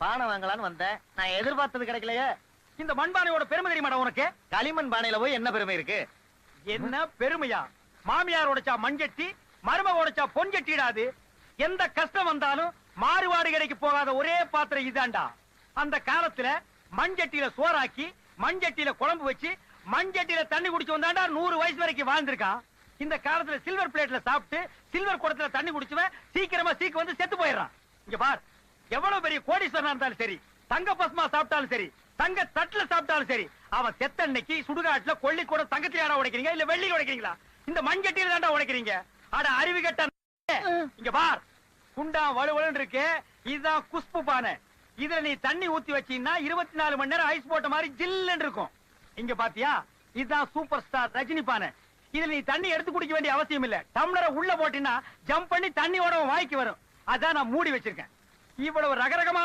பானை வாங்கலான்னு வந்தேன். நான் எதிர்பார்த்தது கிடைக்கலையே. இந்த மண்பானையோட பெருமை தெரியுமாடா உனக்கு? களிமண் பானையில போய் என்ன பெருமை இருக்கு? என்ன பெருமையா? மாமியார் உடைச்சா மண்சட்டி, மருமக உடைச்சா பொன் சட்டிடாது. எந்த கஷ்டம் வந்தாலும் மாறுவாடு கடைக்கு போகாத ஒரே பாத்திரம் இதாண்டா. அந்த காலத்துல மண்சட்டியில சோறாக்கி, மண்சட்டியில குழம்பு வச்சு, மண்சட்டியில தண்ணி குடிச்சு வந்தாண்டா 100 வயசு வரைக்கும் வாழ்ந்திருக்கான். இந்த காலத்துல சில்வர் பிளேட்ல சாப்பிட்டு சில்வர் குடத்துல தண்ணி குடிச்சுவன் சீக்கிரமா சீக்கு வந்து செத்து போயிடுறான். இங்க பார், எவ்வளவு பெரிய கோடீஸ்வரனா இருந்தாலும் சரி, தங்க பஸ்மா சாப்பிட்டாலும் சரி, தங்க தட்டுல சாப்பிட்டாலும் சரி, அவன் செத்த அன்னைக்கு சுடுகாட்டுல கொள்ளி கூட தங்கத்திலாடா உடைக்கிறீங்க, இல்ல வெள்ளியில உடைக்கிறீங்களா? இந்த மண்சட்டியில தாண்டா உடைக்கிறீங்க. அட அறிவு கட்ட. இங்க பார், குண்டா வலுவலுன்னு இருக்கு. இதுதான் குஸ்பு பானை. இதுல நீ தண்ணி ஊத்தி வச்சீங்கன்னா 24 மணி நேரம் ஐஸ் போட்ட மாதிரி ஜில்லுன்னு இருக்கும். இங்க பாத்தியா, இதுதான் சூப்பர் ஸ்டார் ரஜினி பானை. இதுல நீ தண்ணி எடுத்து குடிக்க வேண்டிய அவசியம் இல்ல. டம்ளரை உள்ள போட்டீங்கன்னா ஜம்ப் பண்ணி தண்ணியோட வாய்க்கு வரும். அதான் நான் மூடி வச்சிருக்கேன். இவ்வளவு ரகரகமான